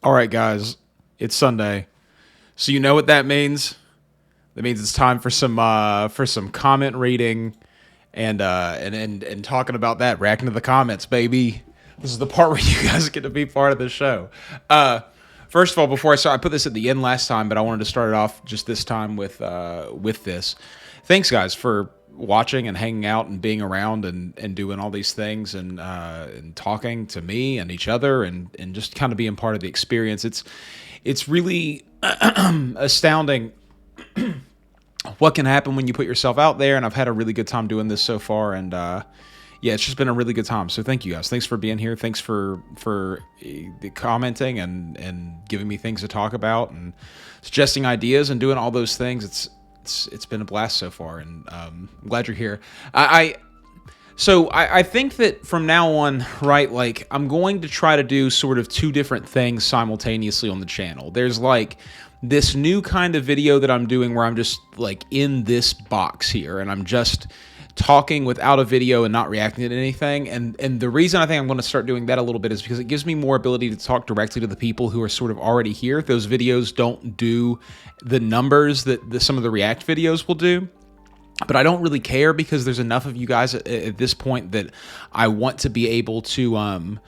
All right, guys, it's Sunday, so you know what that means. That means it's time for some comment reading and talking about that, reacting to the comments, baby. This is the part where you guys get to be part of the show. First of all, before I start, I put this at the end last time, but I wanted to start it off just this time with this. Thanks, guys, for watching and hanging out and being around and doing all these things and talking to me and each other and just kind of being part of the experience. It's really astounding what can happen when you put yourself out there, and I've had a really good time doing this so far, and yeah, it's just been a really good time. So thank you guys. Thanks for being here. Thanks for commenting and giving me things to talk about and suggesting ideas and doing all those things. It's been a blast so far, and I'm glad you're here. So I think that from now on, right, like I'm going to try to do sort of two different things simultaneously on the channel. There's like this new kind of video that I'm doing where I'm just like in this box here and I'm just talking without a video and not reacting to anything. And the reason I think I'm going to start doing that a little bit is because it gives me more ability to talk directly to the people who are sort of already here. Those videos don't do the numbers that some of the React videos will do. But I don't really care because there's enough of you guys at this point that I want to be able to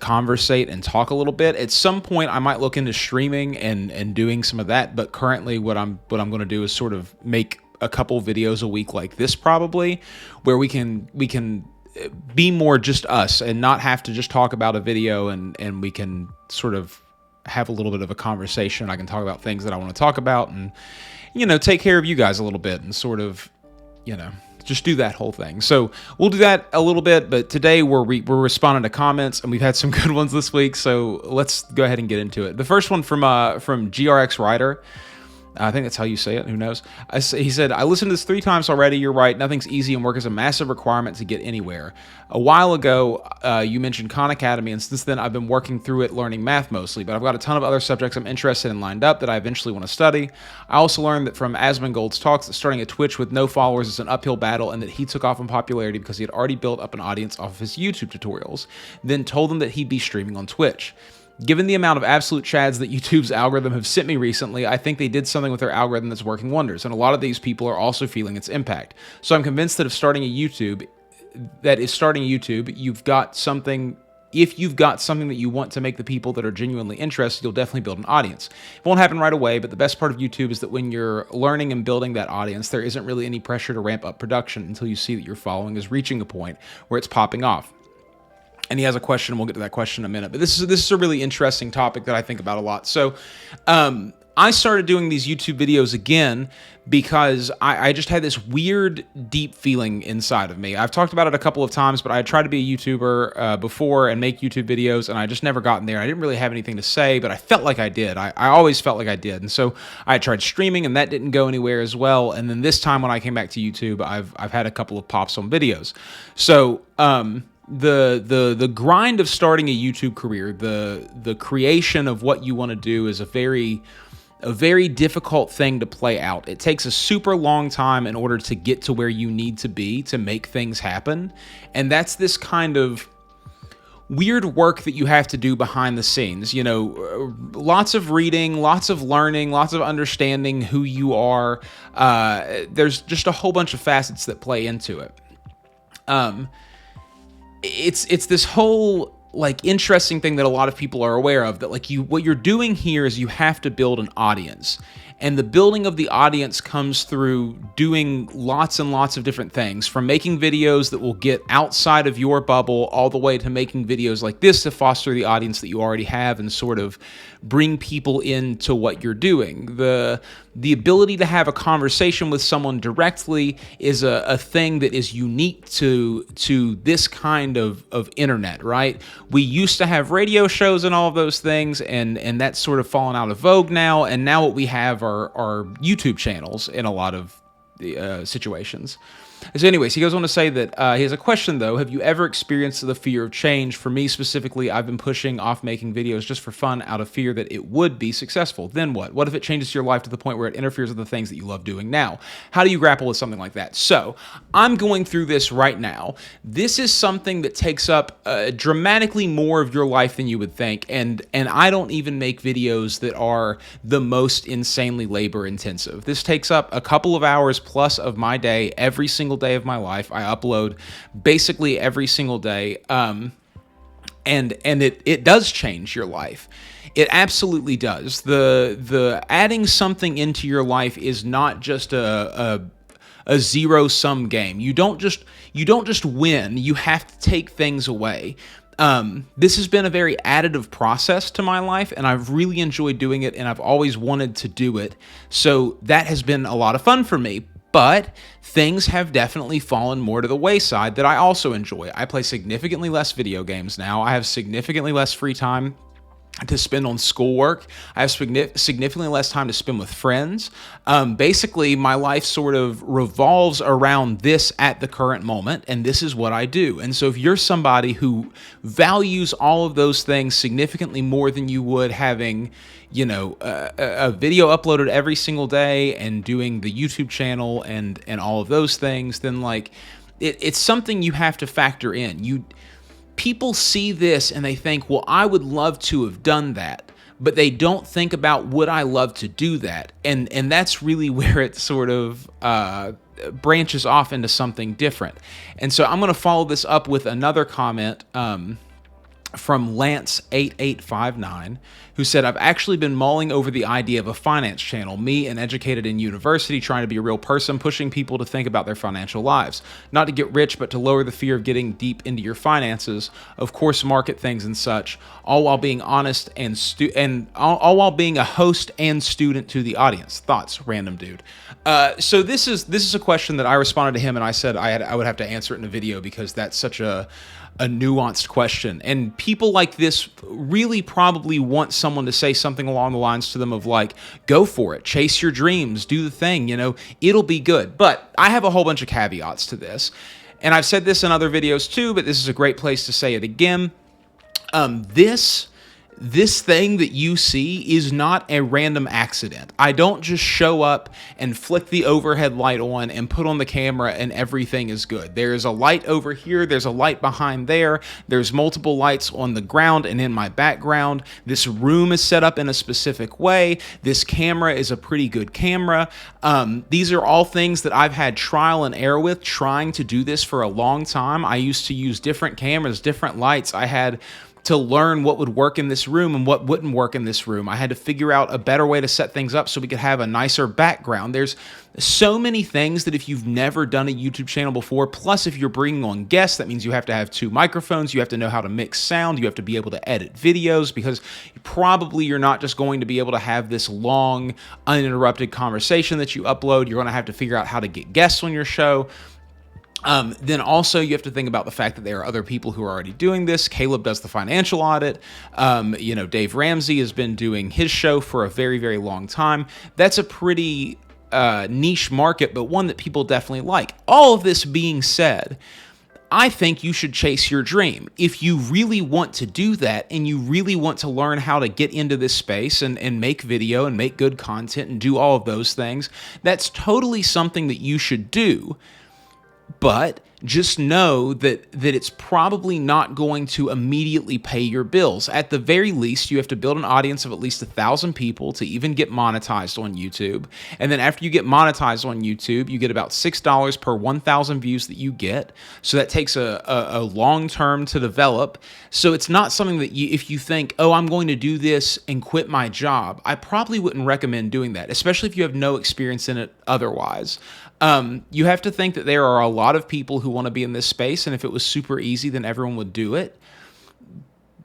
conversate and talk a little bit. At some point, I might look into streaming and doing some of that. But currently, what I'm going to do is sort of make a couple videos a week like this, probably, where we can be more just us and not have to just talk about a video, and we can sort of have a little bit of a conversation. I can talk about things that I want to talk about and, you know, take care of you guys a little bit and sort of, you know, just do that whole thing. So we'll do that a little bit, but today we're responding to comments, and we've had some good ones this week. So let's go ahead and get into it. The first one from GrxRidder. I think that's how you say it. Who knows? He said, I listened to this 3 times already. You're right. Nothing's easy, and work is a massive requirement to get anywhere. A while ago, you mentioned Khan Academy, and since then, I've been working through it, learning math mostly, but I've got a ton of other subjects I'm interested in lined up that I eventually want to study. I also learned that from Asmongold's talks that starting a Twitch with no followers is an uphill battle, and that he took off in popularity because he had already built up an audience off of his YouTube tutorials, then told them that he'd be streaming on Twitch. Given the amount of absolute chads that YouTube's algorithm have sent me recently, I think they did something with their algorithm that's working wonders, and a lot of these people are also feeling its impact. So I'm convinced that if starting a YouTube, you've got something. If you've got something that you want to make the people that are genuinely interested, you'll definitely build an audience. It won't happen right away, but the best part of YouTube is that when you're learning and building that audience, there isn't really any pressure to ramp up production until you see that your following is reaching a point where it's popping off. And he has a question, and we'll get to that question in a minute. But this is a really interesting topic that I think about a lot. So I started doing these YouTube videos again because I just had this weird, deep feeling inside of me. I've talked about it a couple of times, but I tried to be a YouTuber before and make YouTube videos, and I just never gotten there. I didn't really have anything to say, but I felt like I did. I always felt like I did. And so I tried streaming, and that didn't go anywhere as well. And then this time when I came back to YouTube, I've had a couple of pops on videos. So the grind of starting a YouTube career, the creation of what you want to do is a very difficult thing to play out. It takes a super long time in order to get to where you need to be to make things happen. And that's this kind of weird work that you have to do behind the scenes. You know, lots of reading, lots of learning, lots of understanding who you are. There's just a whole bunch of facets that play into it. It's this whole like interesting thing that a lot of people are aware of, that like what you're doing here is you have to build an audience. And the building of the audience comes through doing lots and lots of different things, from making videos that will get outside of your bubble all the way to making videos like this to foster the audience that you already have and sort of bring people into what you're doing. The ability to have a conversation with someone directly is a thing that is unique to this kind of internet, right? We used to have radio shows and all of those things, and that's sort of fallen out of vogue now, and now what we have are YouTube channels in a lot of situations. So anyways, he goes on to say that he has a question, though. Have you ever experienced the fear of change? For me specifically, I've been pushing off making videos just for fun out of fear that it would be successful. Then what? What if it changes your life to the point where it interferes with the things that you love doing now? How do you grapple with something like that? So I'm going through this right now. This is something that takes up dramatically more of your life than you would think. And I don't even make videos that are the most insanely labor intensive. This takes up a couple of hours plus of my day every single day of my life. I upload basically every single day. And it does change your life. It absolutely does. The adding something into your life is not just a zero-sum game. You don't just win. You have to take things away. This has been a very additive process to my life, and I've really enjoyed doing it, and I've always wanted to do it. So that has been a lot of fun for me. But things have definitely fallen more to the wayside that I also enjoy. I play significantly less video games now. I have significantly less free time to spend on schoolwork. I have significantly less time to spend with friends. Basically, my life sort of revolves around this at the current moment, and this is what I do. And so if you're somebody who values all of those things significantly more than you would having, a video uploaded every single day and doing the YouTube channel and all of those things, then it's something you have to factor in. People see this and they think, well, I would love to have done that, but they don't think about, would I love to do that? And that's really where it sort of branches off into something different. And so I'm going to follow this up with another comment from Lance8859, who said, I've actually been mulling over the idea of a finance channel, me, an educated in university, trying to be a real person, pushing people to think about their financial lives. Not to get rich, but to lower the fear of getting deep into your finances, of course, market things and such, all while being honest and all while being a host and student to the audience. Thoughts, random dude. So this is a question that I responded to him, and I said I would have to answer it in a video because that's such a nuanced question. And people like this really probably want someone to say something along the lines to them of go for it, chase your dreams, do the thing, it'll be good. But I have a whole bunch of caveats to this. And I've said this in other videos too, but this is a great place to say it again. This thing that you see is not a random accident. I don't just show up and flick the overhead light on and put on the camera and everything is good. There's a light over here. There's a light behind there. There's multiple lights on the ground and in my background. This room is set up in a specific way. This camera is a pretty good camera. These are all things that I've had trial and error with trying to do this for a long time. I used to use different cameras, different lights. I had to learn what would work in this room and what wouldn't work in this room. I had to figure out a better way to set things up so we could have a nicer background. There's so many things that if you've never done a YouTube channel before, plus if you're bringing on guests, that means you have to have 2 microphones, you have to know how to mix sound, you have to be able to edit videos, because probably you're not just going to be able to have this long, uninterrupted conversation that you upload. You're going to have to figure out how to get guests on your show. Then also you have to think about the fact that there are other people who are already doing this. Caleb does the financial audit. Dave Ramsey has been doing his show for a very, very long time. That's a pretty niche market, but one that people definitely like. All of this being said, I think you should chase your dream. If you really want to do that and you really want to learn how to get into this space and make video and make good content and do all of those things, that's totally something that you should do. But just know that it's probably not going to immediately pay your bills. At the very least, you have to build an audience of at least 1,000 people to even get monetized on YouTube. And then after you get monetized on YouTube, you get about $6 per 1,000 views that you get. So that takes a long term to develop. So it's not something that if you think, oh, I'm going to do this and quit my job, I probably wouldn't recommend doing that, especially if you have no experience in it otherwise. You have to think that there are a lot of people who want to be in this space, and if it was super easy, then everyone would do it.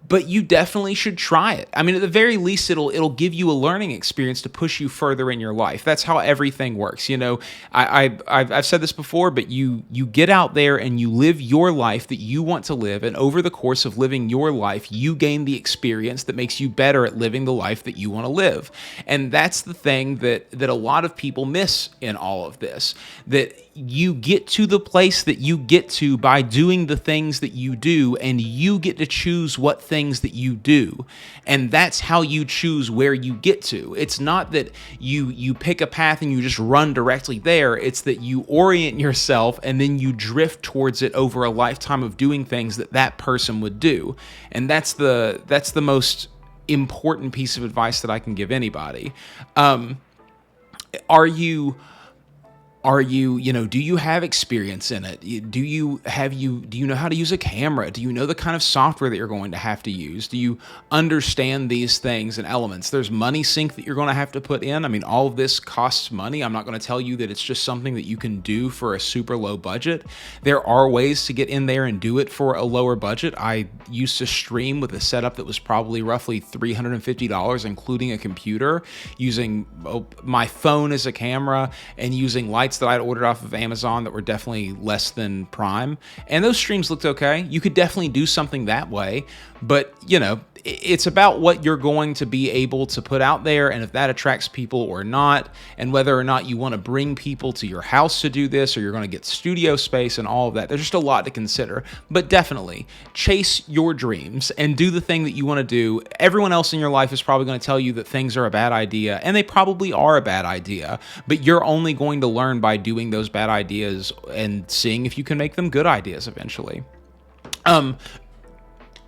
but you definitely should try it. I mean, at the very least, it'll give you a learning experience to push you further in your life. That's how everything works. You know, I've said this before, but you get out there and you live your life that you want to live, and over the course of living your life, you gain the experience that makes you better at living the life that you want to live. And that's the thing that a lot of people miss in all of this, that you get to the place that you get to by doing the things that you do, and you get to choose what things that you do. And that's how you choose where you get to. It's not that you pick a path and you just run directly there. It's that you orient yourself and then you drift towards it over a lifetime of doing things that person would do. And that's the most important piece of advice that I can give anybody. Do you have experience in it? Do you know how to use a camera? Do you know the kind of software that you're going to have to use? Do you understand these things and elements? There's money sink that you're going to have to put in. I mean, all of this costs money. I'm not going to tell you that it's just something that you can do for a super low budget. There are ways to get in there and do it for a lower budget. I used to stream with a setup that was probably roughly $350, including a computer, using my phone as a camera and using lights that I'd ordered off of Amazon that were definitely less than prime. And those streams looked okay. You could definitely do something that way, but it's about what you're going to be able to put out there, and if that attracts people or not, and whether or not you want to bring people to your house to do this, or you're going to get studio space and all of that. There's just a lot to consider, but definitely chase your dreams and do the thing that you want to do. Everyone else in your life is probably going to tell you that things are a bad idea, and they probably are a bad idea, but you're only going to learn by doing those bad ideas and seeing if you can make them good ideas eventually.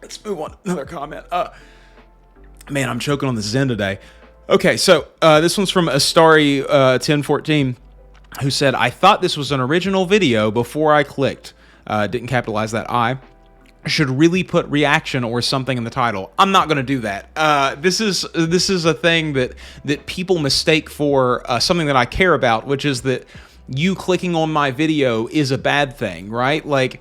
Let's move on to another comment. Man, I'm choking on the Zen today. Okay, so this one's from Astari 1014, who said, I thought this was an original video before I clicked. Didn't capitalize that I. Should really put reaction or something in the title. I'm not going to do that. This is a thing that people mistake for something that I care about, which is that you clicking on my video is a bad thing, right? Like,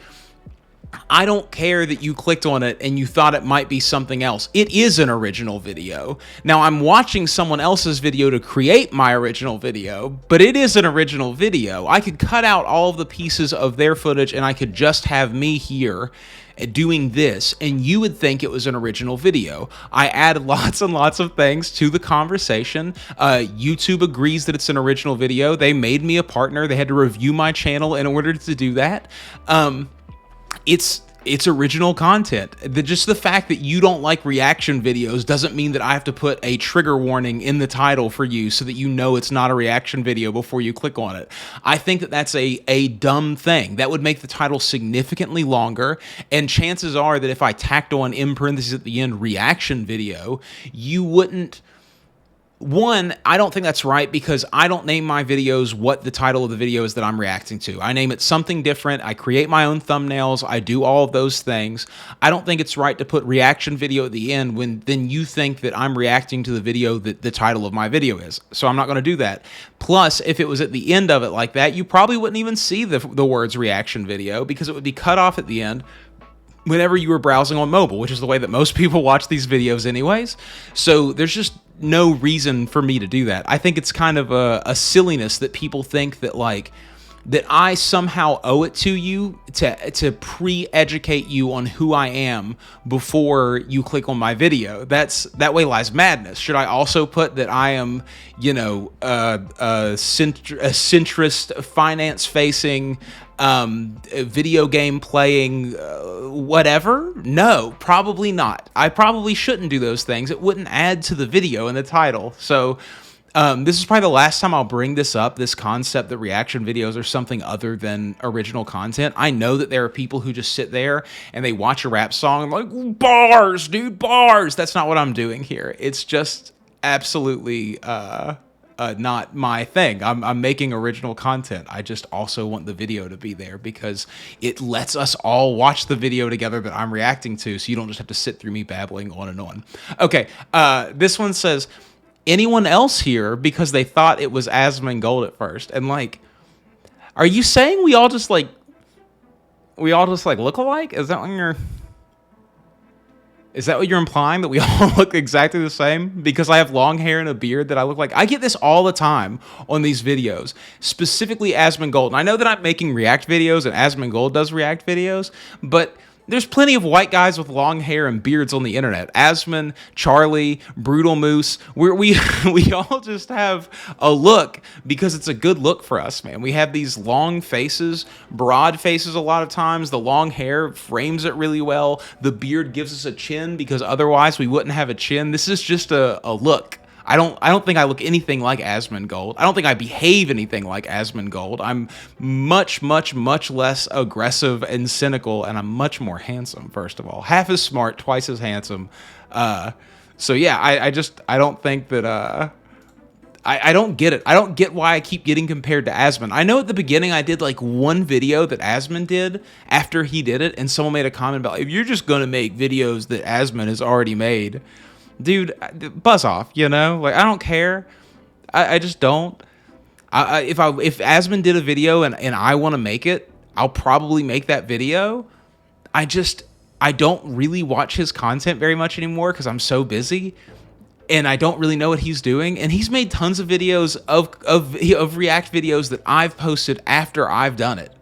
I don't care that you clicked on it and you thought it might be something else. It is an original video. Now, I'm watching someone else's video to create my original video, but it is an original video. I could cut out all of the pieces of their footage and I could just have me here doing this, and you would think it was an original video. I add lots and lots of things to the conversation. YouTube agrees that it's an original video. They made me a partner. They had to review my channel in order to do that. It's original content. Just the fact that you don't like reaction videos doesn't mean that I have to put a trigger warning in the title for you so that you know it's not a reaction video before you click on it. I think that that's a dumb thing. That would make the title significantly longer, and chances are that if I tacked on in parentheses at the end reaction video, you wouldn't. One, I don't think that's right because I don't name my videos what the title of the video is that I'm reacting to. I name it something different. I create my own thumbnails. I do all of those things. I don't think it's right to put reaction video at the end when then you think that I'm reacting to the video that the title of my video is. So I'm not going to do that. Plus, if it was at the end of it like that, you probably wouldn't even see the words reaction video because it would be cut off at the end whenever you were browsing on mobile, which is the way that most people watch these videos anyways. So there's just no reason for me to do that. I think it's kind of a silliness that people think that that I somehow owe it to you to pre-educate you on who I am before you click on my video. That way lies madness. Should I also put that I am, a centrist, finance-facing, video game playing, whatever? No, probably not. I probably shouldn't do those things. It wouldn't add to the video in the title. So this is probably the last time I'll bring this up, this concept that reaction videos are something other than original content. I know that there are people who just sit there and they watch a rap song and like, bars, dude, bars. That's not what I'm doing here. It's just absolutely not my thing. I'm making original content. I just also want the video to be there because it lets us all watch the video together that I'm reacting to, so you don't just have to sit through me babbling on and on. Okay, this one says, anyone else here because they thought it was Asmongold at first. And are you saying we all just look alike? Is that when you're... Is that what you're implying? That we all look exactly the same? Because I have long hair and a beard that I look like? I get this all the time on these videos, specifically Asmongold. And I know that I'm making React videos and Asmongold does React videos, but there's plenty of white guys with long hair and beards on the internet. Asmon, Charlie, Brutal Moose. We all just have a look because it's a good look for us, man. We have these long faces, broad faces a lot of times. The long hair frames it really well. The beard gives us a chin because otherwise we wouldn't have a chin. This is just a look. I don't think I look anything like Asmongold. I don't think I behave anything like Asmongold. I'm much, much, much less aggressive and cynical, and I'm much more handsome, first of all. Half as smart, twice as handsome. So yeah, I don't think that, I don't get it. I don't get why I keep getting compared to Asmon. I know at the beginning I did like one video that Asmon did after he did it, and someone made a comment about, if you're just going to make videos that Asmon has already made, dude, buzz off, you know? Like, I don't care. I just don't. If Asmon did a video and I want to make it, I'll probably make that video. I don't really watch his content very much anymore because I'm so busy. And I don't really know what he's doing. And he's made tons of videos of React videos that I've posted after I've done it.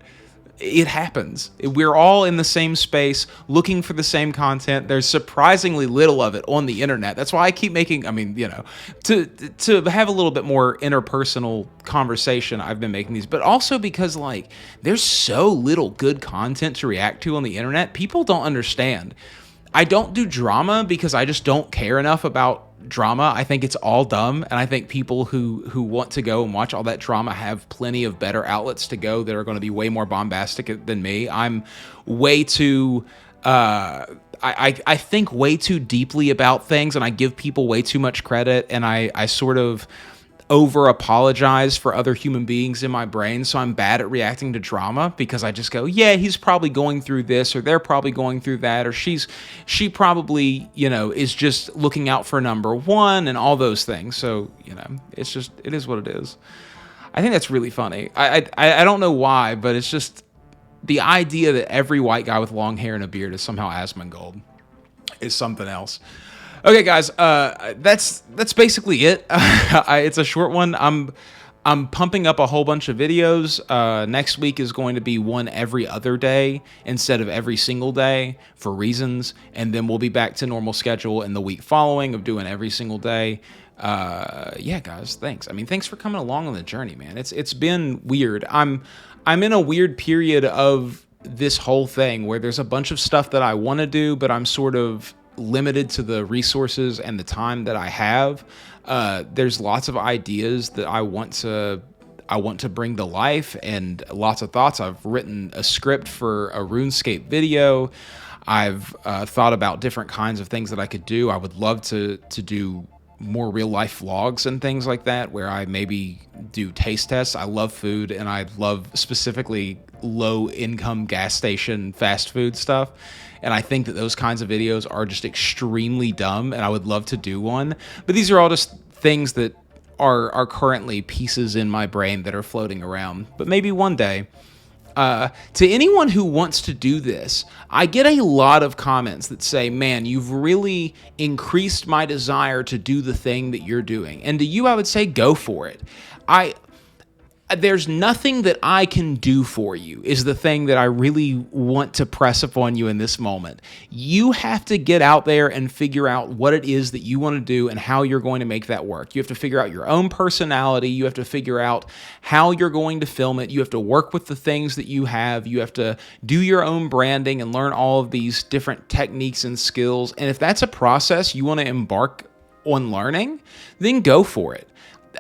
It happens. We're all in the same space looking for the same content. There's surprisingly little of it on the internet. That's why I keep making, I mean, you know, to have a little bit more interpersonal conversation, I've been making these, but also because like there's so little good content to react to on the internet. People don't understand. I don't do drama because I just don't care enough about drama. I think it's all dumb, and I think people who want to go and watch all that drama have plenty of better outlets to go that are going to be way more bombastic than me. I'm way too I think way too deeply about things, and I give people way too much credit, and I sort of over apologize for other human beings in my brain. So I'm bad at reacting to drama because I just go, yeah, he's probably going through this, or they're probably going through that, or she probably, you know, is just looking out for number one and all those things. So, you know, it is what it is. I think that's really funny. I don't know why, but it's just the idea that every white guy with long hair and a beard is somehow Asmongold is something else. Okay, guys, that's basically it. It's a short one. I'm pumping up a whole bunch of videos. Next week is going to be one every other day instead of every single day for reasons, and then we'll be back to normal schedule in the week following of doing every single day. Yeah, guys, thanks. I mean, thanks for coming along on the journey, man. It's been weird. I'm in a weird period of this whole thing where there's a bunch of stuff that I want to do, but I'm sort of limited to the resources and the time that I have. There's lots of ideas that I want to bring to life, and lots of thoughts. I've written a script for a RuneScape video. I've thought about different kinds of things that I could do. I would love to do more real life vlogs and things like that, where I maybe do taste tests. I love food, and I love specifically low income gas station fast food stuff. And I think that those kinds of videos are just extremely dumb, and I would love to do one. But these are all just things that are currently pieces in my brain that are floating around. But maybe one day. To anyone who wants to do this, I get a lot of comments that say, man, you've really increased my desire to do the thing that you're doing. And to you, I would say, go for it. There's nothing that I can do for you is the thing that I really want to press upon you in this moment. You have to get out there and figure out what it is that you want to do and how you're going to make that work. You have to figure out your own personality. You have to figure out how you're going to film it. You have to work with the things that you have. You have to do your own branding and learn all of these different techniques and skills. And if that's a process you want to embark on learning, then go for it.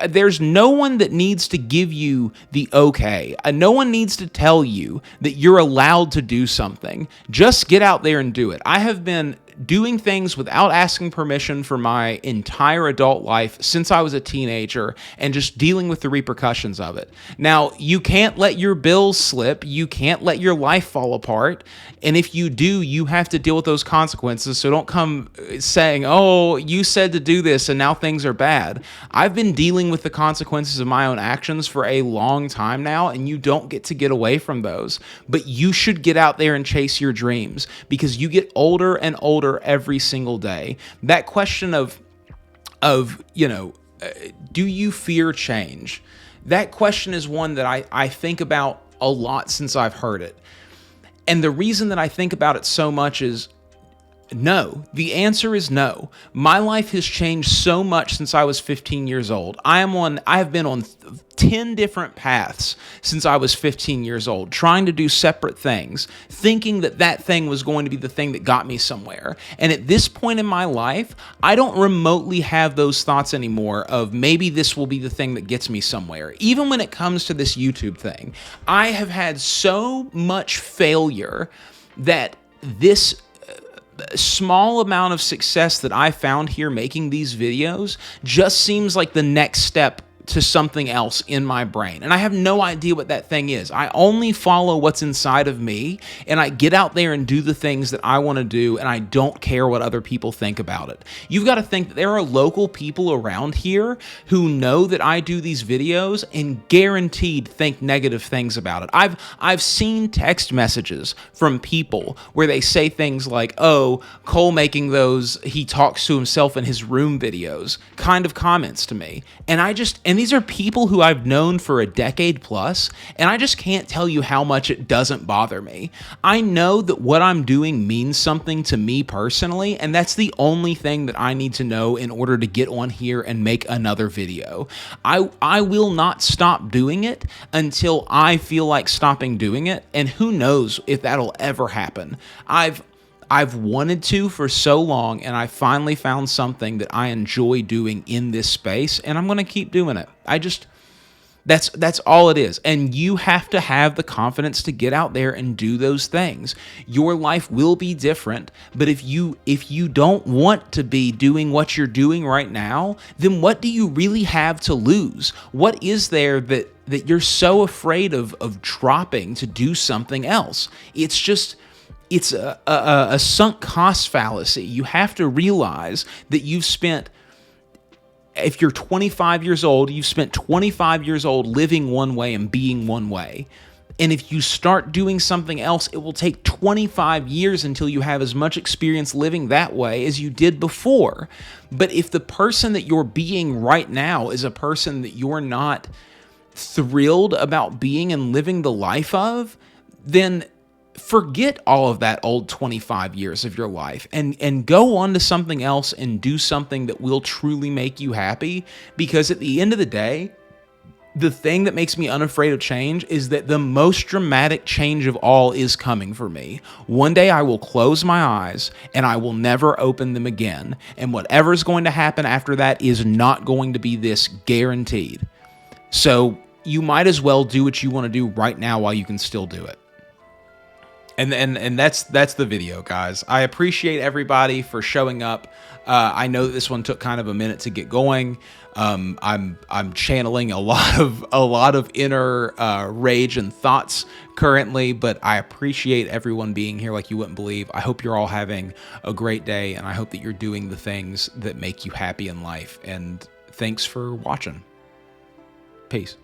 There's no one that needs to give you the okay. No one needs to tell you that you're allowed to do something. Just get out there and do it. I have been doing things without asking permission for my entire adult life since I was a teenager, and just dealing with the repercussions of it. Now, you can't let your bills slip. You can't let your life fall apart. And if you do, you have to deal with those consequences. So don't come saying, oh, you said to do this and now things are bad. I've been dealing with the consequences of my own actions for a long time now, and you don't get to get away from those. But you should get out there and chase your dreams, because you get older and older older every single day. That question of do you fear change? That question is one that I think about a lot since I've heard it. And the reason that I think about it so much is no. The answer is no. My life has changed so much since I was 15 years old. I have been on 10 different paths since I was 15 years old, trying to do separate things, thinking that that thing was going to be the thing that got me somewhere. And at this point in my life, I don't remotely have those thoughts anymore of maybe this will be the thing that gets me somewhere. Even when it comes to this YouTube thing, I have had so much failure that this small amount of success that I found here making these videos just seems like the next step to something else in my brain. And I have no idea what that thing is. I only follow what's inside of me, and I get out there and do the things that I want to do, and I don't care what other people think about it. You've got to think that there are local people around here who know that I do these videos and guaranteed think negative things about it. I've seen text messages from people where they say things like, "Oh, Cole making those he talks to himself in his room videos," kind of comments to me. And these are people who I've known for a decade plus, and I just can't tell you how much it doesn't bother me. I know that what I'm doing means something to me personally, and that's the only thing that I need to know in order to get on here and make another video. I will not stop doing it until I feel like stopping doing it, and who knows if that'll ever happen. I've wanted to for so long, and I finally found something that I enjoy doing in this space, and I'm going to keep doing it. That's all it is. And you have to have the confidence to get out there and do those things. Your life will be different, but if you don't want to be doing what you're doing right now, then what do you really have to lose? What is there that you're so afraid of dropping to do something else? It's a sunk cost fallacy. You have to realize that if you're 25 years old, you've spent 25 years old living one way and being one way. And if you start doing something else, it will take 25 years until you have as much experience living that way as you did before. But if the person that you're being right now is a person that you're not thrilled about being and living the life of, then forget all of that old 25 years of your life and go on to something else and do something that will truly make you happy. Because at the end of the day, the thing that makes me unafraid of change is that the most dramatic change of all is coming for me. One day I will close my eyes and I will never open them again. And whatever's going to happen after that is not going to be this, guaranteed. So you might as well do what you want to do right now while you can still do it. And that's the video, guys. I appreciate everybody for showing up. I know that this one took kind of a minute to get going. I'm channeling a lot of inner rage and thoughts currently, but I appreciate everyone being here like you wouldn't believe. I hope you're all having a great day, and I hope that you're doing the things that make you happy in life. And thanks for watching. Peace.